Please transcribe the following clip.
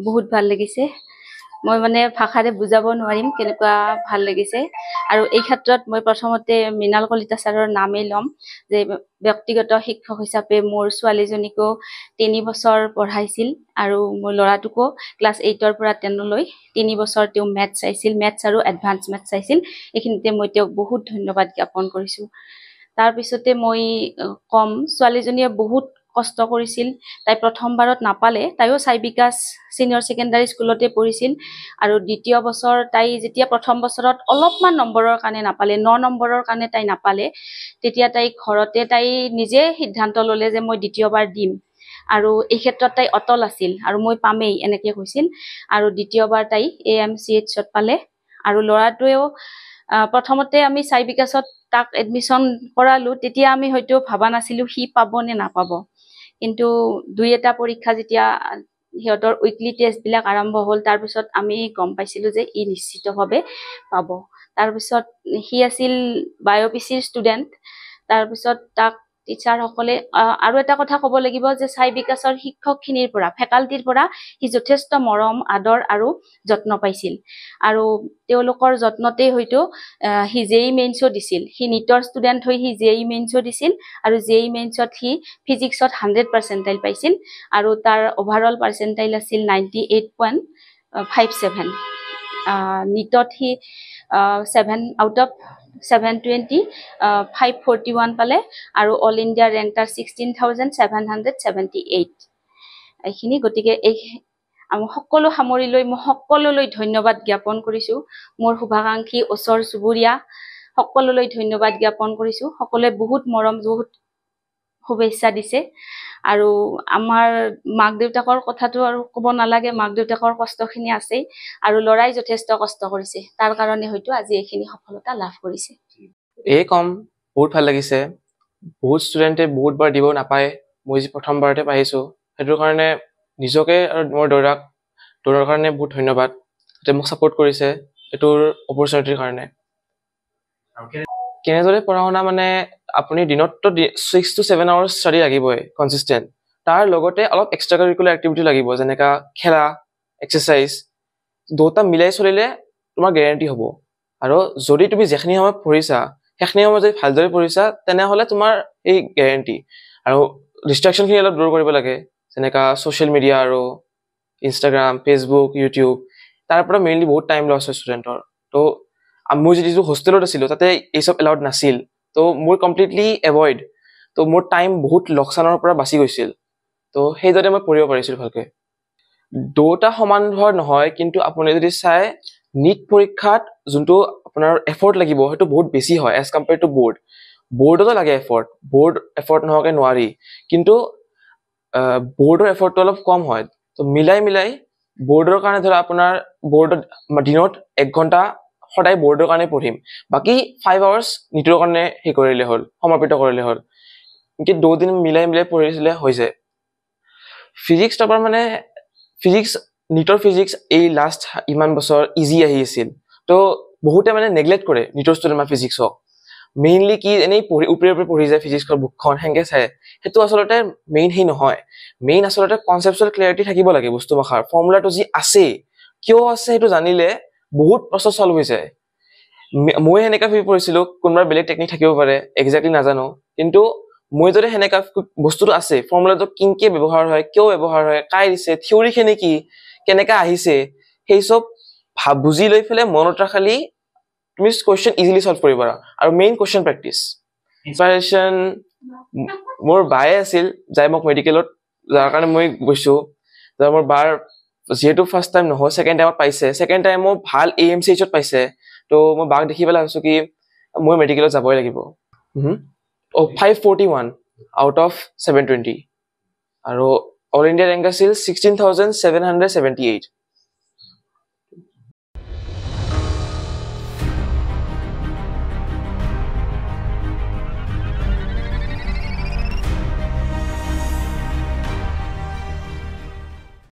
বহুত ভাল লাগিছে মই মানে ভাষাৰে বুজাব নোৱাৰিম কেনেকুৱা ভাল লাগিছে আৰু এই ক্ষেত্ৰত মই প্ৰথমতে মৃণাল কলিতা ছাৰৰ নামেই ল'ম যে ব্যক্তিগত শিক্ষক হিচাপে মোৰ ছোৱালীজনীকো 3 বছৰ পঢ়াইছিল আৰু মোৰ ল'ৰাটোকো ক্লাছ 8ৰ পৰা 10 লৈ 3 বছৰ তেওঁ মেথছ চাইছিল মেথছ আৰু এডভান্স মেথছ চাইছিল এইখিনিতে মই তেওঁক বহুত ধন্যবাদ জ্ঞাপন কৰিছোঁ তাৰ পিছতে মই কম ছোৱালীজনীয়ে বহুত কষ্ট কৰিছিল তাই প্ৰথমবাৰত নাপালে তাইও চাই বিকাশ সিনিয়ৰ সেকেন্ডাৰী স্কুলতে পঢ়িছিল আৰু দ্বিতীয় বছৰ তাই যেতিয়া প্ৰথম বছৰত অলপমান নম্বৰৰ কাৰণে নাপালে 9 নম্বৰৰ কাৰণে তাই নাপালে তেতিয়া তাই ঘৰতে তাই নিজে সিদ্ধান্ত ললে যে মই দ্বিতীয়বাৰ দিম আৰু এই ক্ষেত্ৰত তাই অটল আছিল আৰু মই পামেই এনেকৈ কৈছিল আৰু দ্বিতীয়বাৰ তাই AMCHত পালে আৰু ল'ৰাটোৱেও প্ৰথমতে আমি চাই বিকাশত তাক এডমিশন কৰালো তেতিয়া আমি হয়তো ভাবা নাছিলো সি পাব নে নাপাব কিন্তু দুই এটা পৰীক্ষা যেতিয়া সিহঁতৰ উইকলি টেষ্ট বিলাক আৰম্ভ হ'ল তাৰ পিছত আমি গম পাইছিলো যে ই নিশ্চিতভাৱে পাব তাৰ পিছত সি আছিল বায়োপিচিৰ ষ্টুডেন্ট তাৰ পিছত তাক টিচাৰ সকলে আৰু এটা কথা ক'ব লাগিব যে চাই বিকাশৰ শিক্ষকখিনিৰ পৰা ফেকাল্টিৰ পৰা সি যথেষ্ট মৰম আদৰ আৰু যত্ন পাইছিল আৰু তেওঁলোকৰ যত্নতেই হয়তো সি জেই মেইনছো দিছিল সি নিটৰ ষ্টুডেন্ট হৈ সি জেই মেইনছো দিছিল আৰু জেই মেইনছত সি ফিজিক্সত 100% পাইছিল আৰু তাৰ ওভাৰঅল পাৰ্চেন্টাইল আছিল 98.57 নিটত সি 7 আউট অফ 720 541 পালে আৰু অল ইণ্ডিয়া ৰেংক তাৰ 16,778 এইখিনি গতিকে এই আমি সকলো সামৰি লৈ মই সকলোলৈ ধন্যবাদ জ্ঞাপন কৰিছো মোৰ শুভাকাংক্ষী ওচৰ চুবুৰীয়া সকলোলৈ ধন্যবাদ জ্ঞাপন কৰিছো সকলোৱে বহুত মৰম বহুত শুভেচ্ছা দিছে আৰু আমাৰ মাক দেউতাকৰ কথাটো আৰু ক'ব নালাগে মাক দেউতাকৰ কষ্টখিনি আছে আৰু লৰাই যথেষ্ট কষ্ট কৰিছে তাৰ কাৰণে হয়তো আজি এইখিনি সফলতা লাভ কৰিছে এই কম বহুত ভাল লাগিছে বহুত ষ্টুডেণ্টে বহুত বাৰ দিব নাপায় মই যে প্ৰথমবাৰতে পাইছো সেইটো কাৰণে নিজকে আৰু মোৰ দৌৰাৰ কাৰণে বহুত ধন্যবাদ যে মোক সাপোৰ্ট কৰিছে এটোৰ অপৰচুনিটিৰ কাৰণে কেনেদৰে পঢ়া শুনা মানে আপুনি দিনততো 6 to 7 আৱাৰ্ছ ষ্টাডি লাগিবই কনসিস্টেন্ট তাৰ লগতে অলপ এক্সট্ৰা কাৰিকুলাৰ এক্টিভিটি লাগিব যেনেকা খেলা এক্সাৰসাইজ দুটা মিলাই চলিলে তোমাৰ গ্যাৰান্টি হ'ব আৰু যদি তুমি যেখিনি সময় পঢ়িছা সেইখিনি সময় যদি ভালদৰে পঢ়িছা তেনেহলে তোমাৰ এই গ্যাৰান্টি আৰু ডিস্ট্ৰাকশনখিনি অলপ দূৰ কৰিব লাগে যেনেকা সোশ্যাল মিডিয়া আৰু ইনষ্টাগ্ৰাম ফেচবুক ইউটিউব তাৰ পৰা মেইনলি বহুত টাইম লছ হয় ষ্টুডেণ্টৰ তো মই যিটো হোষ্টেলত আছিলো তাতে এই সব এলাউড নাছিল তো মোৰ কমপ্লিটলি এভয়েড তো মোৰ টাইম বহুত লোকচানৰ পৰা বাচি গৈছিল তো সেইদৰে মই পঢ়িব পাৰিছিল ভালকে দুটা সমান ধৰ নহয় কিন্তু আপুনি যদি চাই নিট পৰীক্ষাত যোনটো আপোনাৰ এফৰ্ট লাগিব সেইটো বহুত বেছি হয় এজ কম্পেয়াৰ টু বোৰ্ডতো লাগে এফৰ্ট নহকে নোৱাৰি কিন্তু বোৰ্ডৰ এফৰ্টটো অলপ কম হয় তো মিলাই বোৰ্ডৰ কাৰণে ধৰা আপোনাৰ বোৰ্ডত দিনত 1 ঘণ্টা সদায় বোৰ্ডৰ কাৰণে পঢ়িম বাকি 5 আৱাৰ্ছ নিটৰ কাৰণে হে কৰিলে হ'ল সমৰ্পিত কৰিলে হ'ল কি 2 দিন মিলাই পঢ়িছিলে হৈ যায় ফিজিক্স টপাৰ মানে ফিজিক্স নিটৰ ফিজিক্স এই লাষ্ট ইমান বছৰ ইজি আহি আছিল তো বহুতে মানে নেগলেক্ট কৰে নিটৰ ষ্টুডেণ্ট ফিজিক্সক মেইনলি কি এনেই উপৰে পঢ়ি যায় ফিজিক্সৰ বুকখন হেংগে চাই হেতু আসলতে মেইন হি নহয় মেইন আসলতে কনসেপচুৱেল ক্লিয়াৰিটি থাকিব লাগে বস্তু মাখাৰ ফৰ্মুলাটো যি আছে কিয় আছে হেতু জানিলে বহুত প্ৰসেস সলভ হৈ যায় মই হেনেকা ফি পঢ়িছিলো কোনবা বেলেগ টেকনিক থাকিব পাৰে এক্স্যাক্টলি নাজানো কিন্তু মই যদি হেনেকা বস্তুটো আছে ফৰ্মুলাটো কিনকে ব্যৱহাৰ হয় কিয় ব্যৱহাৰ হয় কাই দিছে থিওৰি খেনে কি কেনেকা আহিছে সেই সব বুজি লৈ ফেলে মনত ৰাখালি তুমি কোৱেশ্চন ইজিলি সলভ কৰিব পাৰা আৰু মেইন কোৱেশ্চন প্ৰেক্টিস ইনস্পিৰেশন মোৰ বাই আছিল যাই মোক মেডিকেলত যাৰ কাৰণে মই গৈছো যাৰ মোৰ বাৰ যেহেতু ফাৰ্স্ট টাইম নহয় সেকেন্ড টাইমত পাইছে সেকেন্ড টাইমো ভাল AMCHত পাইছে তো মই বাক দেখি পেলাই ভাবিছো কি মই মেডিকেলত যাবই লাগিব 541 আউট অফ 720 আৰু অল ইণ্ডিয়া ৰেংক আছিল 16,778